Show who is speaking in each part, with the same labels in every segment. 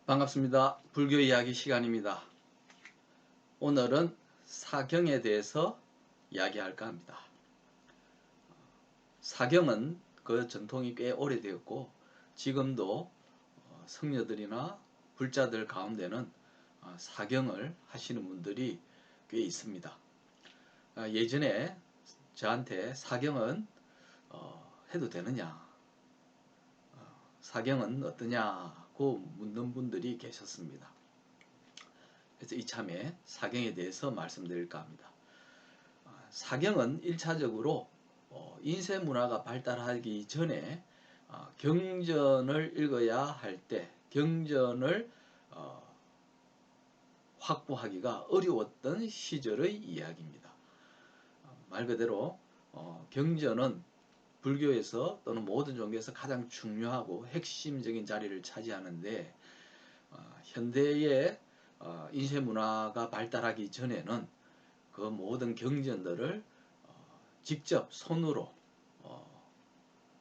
Speaker 1: 반갑습니다. 불교 이야기 시간입니다. 오늘은 사경에 대해서 이야기할까 합니다. 사경은 그 전통이 꽤 오래되었고 지금도 성녀들이나 불자들 가운데는 사경을 하시는 분들이 꽤 있습니다. 예전에 저한테 사경은 해도 되느냐, 사경은 어떠냐고 묻는 분들이 계셨습니다. 그래서 이참에 사경에 대해서 말씀드릴까 합니다. 사경은 1차적으로 인쇄 문화가 발달하기 전에 경전을 읽어야 할 때 경전을 확보하기가 어려웠던 시절의 이야기입니다. 말 그대로 경전은 불교에서 또는 모든 종교에서 가장 중요하고 핵심적인 자리를 차지하는데 현대의 인쇄 문화가 발달하기 전에는 그 모든 경전들을 직접 손으로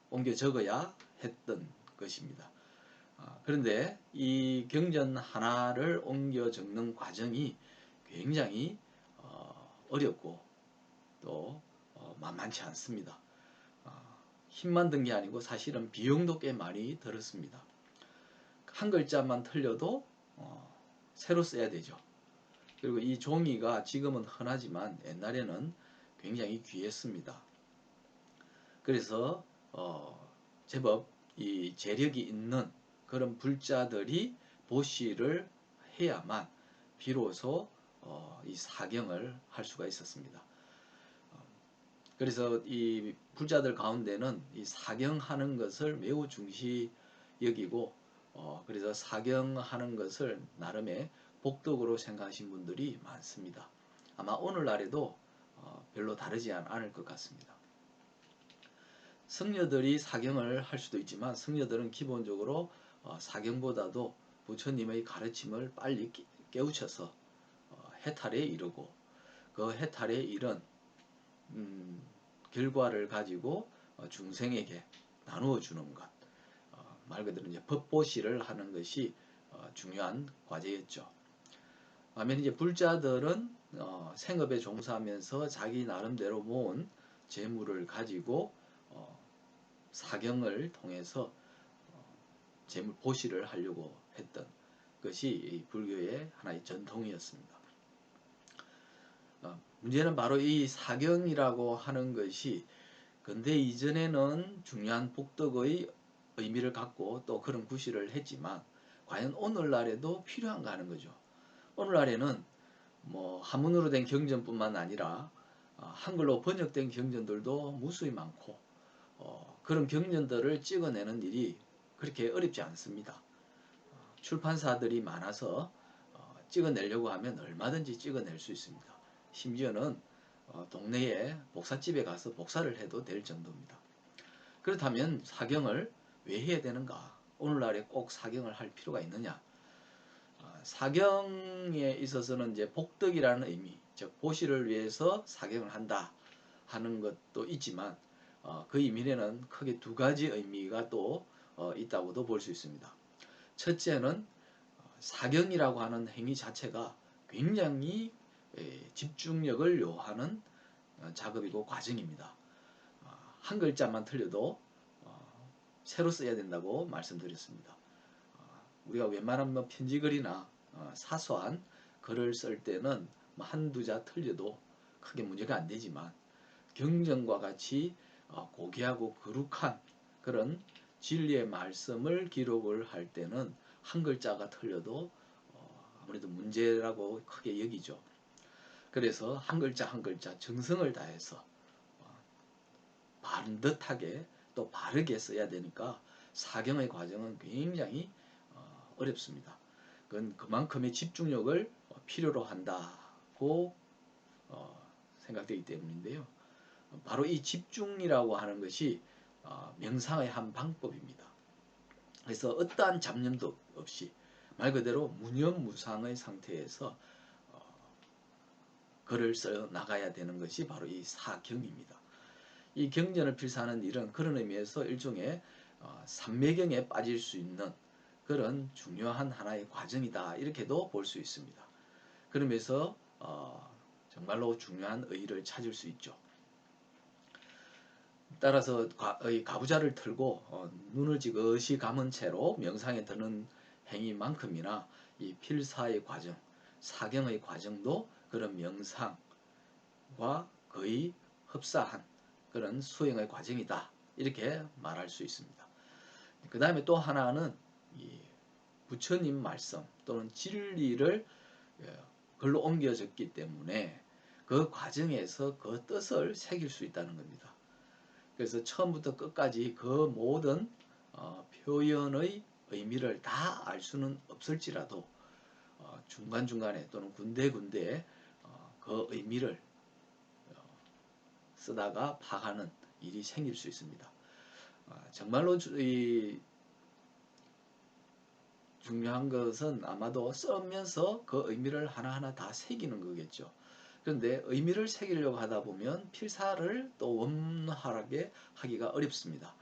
Speaker 1: 옮겨 적어야 했던 것입니다. 그런데 이 경전 하나를 옮겨 적는 과정이 굉장히 어렵고 또 만만치 않습니다. 힘만 든 게 아니고 사실은 비용도 꽤 많이 들었습니다. 한 글자만 틀려도 새로 써야 되죠. 그리고 이 종이가 지금은 흔하지만 옛날에는 굉장히 귀했습니다. 그래서 제법 이 재력이 있는 그런 불자들이 보시를 해야만 비로소 이 사경을 할 수가 있었습니다. 그래서 이 불자들 가운데는 이 사경하는 것을 매우 중시 여기고 그래서 사경하는 것을 나름의 복덕으로 생각하신 분들이 많습니다. 아마 오늘날에도 별로 다르지 않을 것 같습니다. 성녀들이 사경을 할 수도 있지만 성녀들은 기본적으로 사경보다도 부처님의 가르침을 빨리 깨우쳐서 해탈에 이르고 그 해탈에 이른 결과를 가지고 중생에게 나누어 주는 것, 말 그대로 이제 법보시를 하는 것이 중요한 과제였죠. 반면 이제 불자들은 생업에 종사하면서 자기 나름대로 모은 재물을 가지고 사경을 통해서 재물 보시를 하려고 했던 것이 불교의 하나의 전통이었습니다. 문제는 바로 이 사경이라고 하는 것이 근대 이전에는 중요한 복덕의 의미를 갖고 또 그런 구실을 했지만 과연 오늘날에도 필요한가 하는 거죠. 오늘날에는 뭐 한문으로 된 경전뿐만 아니라 한글로 번역된 경전들도 무수히 많고 그런 경전들을 찍어내는 일이 그렇게 어렵지 않습니다. 출판사들이 많아서 찍어내려고 하면 얼마든지 찍어낼 수 있습니다. 심지어는 동네에 복사집에 가서 복사를 해도 될 정도입니다. 그렇다면 사경을 왜 해야 되는가? 오늘날에 꼭 사경을 할 필요가 있느냐? 사경에 있어서는 이제 복덕이라는 의미, 즉 보시를 위해서 사경을 한다 하는 것도 있지만 그 의미에는 크게 두 가지 의미가 또 있다고도 볼 수 있습니다. 첫째는 사경이라고 하는 행위 자체가 굉장히 집중력을 요하는 작업이고 과정입니다. 한 글자만 틀려도 새로 써야 된다고 말씀드렸습니다. 우리가 웬만하면 편지글이나 사소한 글을 쓸 때는 한두 자 틀려도 크게 문제가 안 되지만 경전과 같이 고귀하고 거룩한 그런 진리의 말씀을 기록을 할 때는 한 글자가 틀려도 아무래도 문제라고 크게 여기죠. 그래서 한 글자 한 글자 정성을 다해서 반듯하게 또 바르게 써야 되니까 사경의 과정은 굉장히 어렵습니다. 그건 그만큼의 집중력을 필요로 한다고 생각되기 때문인데요. 바로 이 집중이라고 하는 것이 명상의 한 방법입니다. 그래서 어떠한 잡념도 없이 말 그대로 무념무상의 상태에서 글을 써 나가야 되는 것이 바로 이 사경입니다. 이 경전을 필사하는 일은 그런 의미에서 일종의 삼매경에 빠질 수 있는 그런 중요한 하나의 과정이다 이렇게도 볼 수 있습니다. 그러면서 정말로 중요한 의의를 찾을 수 있죠. 따라서 가부좌를 틀고 눈을 지그시 감은 채로 명상에 드는 행위만큼이나 이 필사의 과정, 사경의 과정도 그런 명상과 거의 흡사한 그런 수행의 과정이다 이렇게 말할 수 있습니다. 그 다음에 또 하나는 이 부처님 말씀 또는 진리를 글로 옮겨졌기 때문에 그 과정에서 그 뜻을 새길 수 있다는 겁니다. 그래서 처음부터 끝까지 그 모든 표현의 의미를 다 알 수는 없을지라도 중간중간에 또는 군데군데 그 의미를 쓰다가 파악하는 일이 생길 수 있습니다. 정말로 중요한 것은 아마도 쓰면서 그 의미를 하나하나 다 새기는 거겠죠. 그런데 의미를 새기려고 하다 보면 필사를 또 원활하게 하기가 어렵습니다.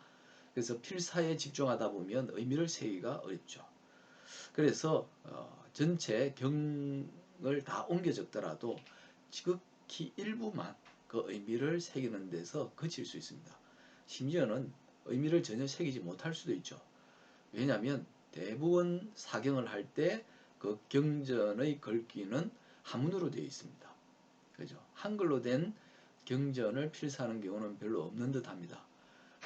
Speaker 1: 그래서 필사에 집중하다 보면 의미를 새기가 어렵죠. 그래서 전체 경을 다 옮겨 적더라도 지극히 일부만 그 의미를 새기는 데서 그칠 수 있습니다. 심지어는 의미를 전혀 새기지 못할 수도 있죠. 왜냐하면 대부분 사경을 할 때 그 경전의 글귀는 한문으로 되어 있습니다. 그죠? 한글로 된 경전을 필사하는 경우는 별로 없는 듯 합니다.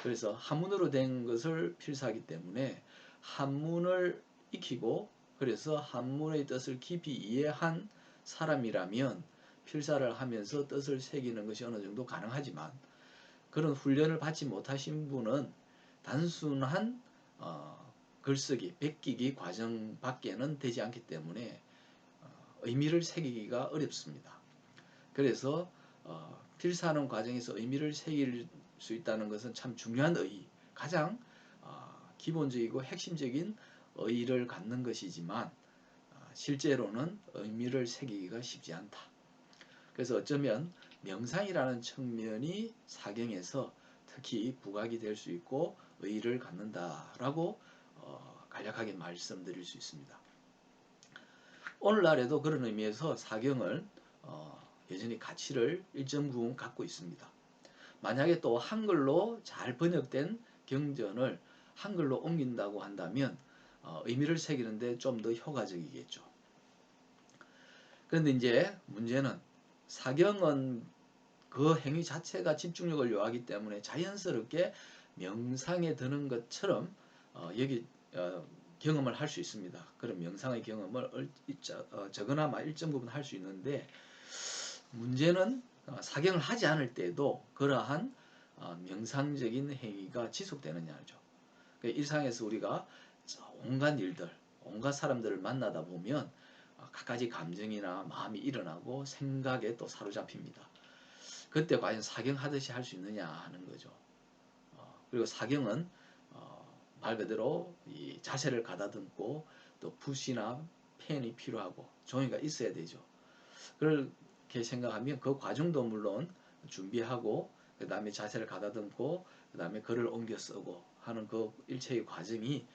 Speaker 1: 그래서 한문으로 된 것을 필사하기 때문에 한문을 익히고 그래서 한문의 뜻을 깊이 이해한 사람이라면 필사를 하면서 뜻을 새기는 것이 어느 정도 가능하지만 그런 훈련을 받지 못하신 분은 단순한 글쓰기, 베끼기 과정밖에는 되지 않기 때문에 의미를 새기기가 어렵습니다. 그래서 필사하는 과정에서 의미를 새길 수 있다는 것은 참 중요한 의의, 가장 기본적이고 핵심적인 의의를 갖는 것이지만 실제로는 의미를 새기기가 쉽지 않다. 그래서 어쩌면 명상이라는 측면이 사경에서 특히 부각이 될 수 있고 의의를 갖는다라고 간략하게 말씀드릴 수 있습니다. 오늘날에도 그런 의미에서 사경을 여전히 가치를 일정 부분 갖고 있습니다. 만약에 또 한글로 잘 번역된 경전을 한글로 옮긴다고 한다면 의미를 새기는데 좀 더 효과적이겠죠. 그런데 이제 문제는 사경은 그 행위 자체가 집중력을 요하기 때문에 자연스럽게 명상에 드는 것처럼 여기 경험을 할 수 있습니다. 그런 명상의 경험을 적어나마 일정 부분 할 수 있는데 문제는 사경을 하지 않을 때도 그러한 명상적인 행위가 지속되느냐죠. 일상에서 우리가 온갖 일들, 온갖 사람들을 만나다 보면 갖가지 감정이나 마음이 일어나고 생각에 또 사로잡힙니다. 그때 과연 사경하듯이 할 수 있느냐 하는 거죠. 그리고 사경은 말 그대로 이 자세를 가다듬고 또 붓이나 펜이 필요하고 종이가 있어야 되죠. 그렇게 생각하면 그 과정도 물론 준비하고 그 다음에 자세를 가다듬고 그 다음에 글을 옮겨 쓰고 하는 그 일체의 과정이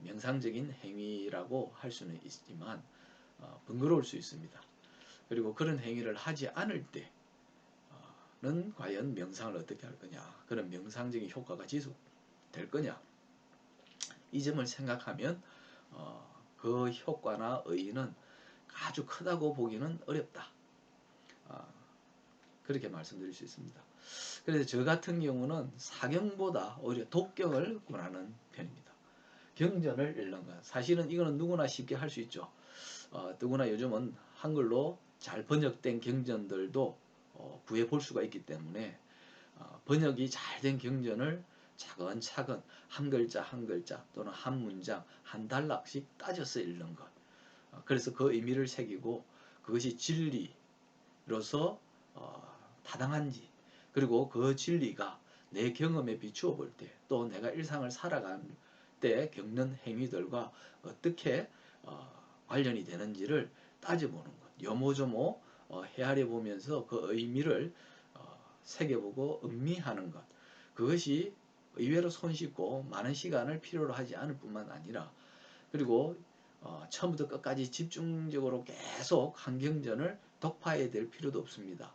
Speaker 1: 명상적인 행위라고 할 수는 있지만 번거로울 수 있습니다. 그리고 그런 행위를 하지 않을 때는 과연 명상을 어떻게 할 거냐, 그런 명상적인 효과가 지속될 거냐, 이 점을 생각하면 그 효과나 의의는 아주 크다고 보기는 어렵다. 그렇게 말씀드릴 수 있습니다. 그래서 저 같은 경우는 사경보다 오히려 독경을 권하는 편입니다. 경전을 읽는 것. 사실은 이거는 누구나 쉽게 할 수 있죠. 누구나 요즘은 한글로 잘 번역된 경전들도 구해 볼 수가 있기 때문에 번역이 잘 된 경전을 차근차근 한 글자 한 글자 또는 한 문장 한 단락씩 따져서 읽는 것. 그래서 그 의미를 새기고 그것이 진리로서 타당한지 그리고 그 진리가 내 경험에 비추어 볼 때 또 내가 일상을 살아갈 때 겪는 행위들과 어떻게 관련이 되는지를 따져보는 것. 요모조모 헤아려 보면서 그 의미를 새겨보고 음미하는 것. 그것이 의외로 손쉽고 많은 시간을 필요로 하지 않을 뿐만 아니라 그리고 처음부터 끝까지 집중적으로 계속 환경전을 독파해야 될 필요도 없습니다.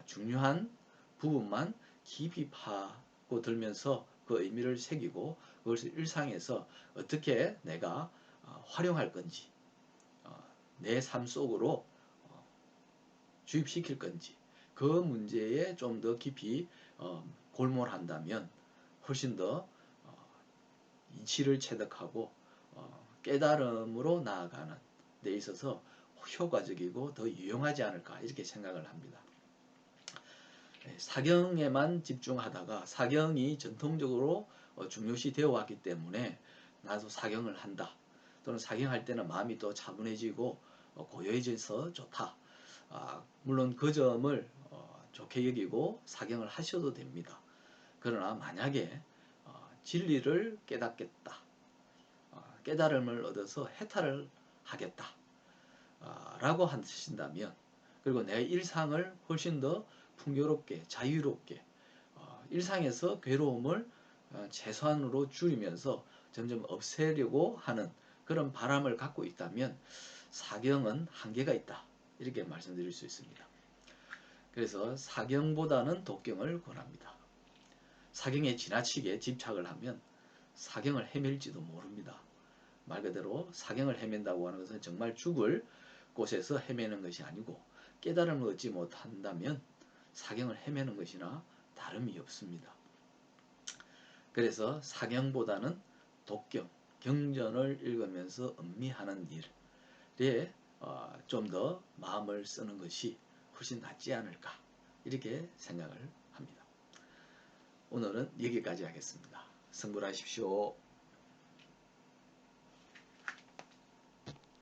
Speaker 1: 중요한 부분만 깊이 파고 들면서 그 의미를 새기고 그것을 일상에서 어떻게 내가 활용할 건지 내 삶 속으로 주입시킬 건지 그 문제에 좀 더 깊이 골몰한다면 훨씬 더 이치를 체득하고 깨달음으로 나아가는 데 있어서 효과적이고 더 유용하지 않을까 이렇게 생각을 합니다. 사경에만 집중하다가 사경이 전통적으로 중요시 되어 왔기 때문에 나도 사경을 한다. 또는 사경할 때는 마음이 또 차분해지고 고요해져서 좋다. 물론 그 점을 좋게 여기고 사경을 하셔도 됩니다. 그러나 만약에 진리를 깨닫겠다. 깨달음을 얻어서 해탈을 하겠다. 라고 하신다면 그리고 내 일상을 훨씬 더 풍요롭게 자유롭게 일상에서 괴로움을 최소한으로 줄이면서 점점 없애려고 하는 그런 바람을 갖고 있다면 사경은 한계가 있다. 이렇게 말씀드릴 수 있습니다. 그래서 사경보다는 독경을 권합니다. 사경에 지나치게 집착을 하면 사경을 헤맬지도 모릅니다. 말 그대로 사경을 헤맨다고 하는 것은 정말 죽을 곳에서 헤매는 것이 아니고 깨달음을 얻지 못한다면 사경을 헤매는 것이나 다름이 없습니다. 그래서 사경보다는 독경, 경전을 읽으면서 음미하는 일에 좀 더 마음을 쓰는 것이 훨씬 낫지 않을까 이렇게 생각을 합니다. 오늘은 여기까지 하겠습니다. 성불하십시오.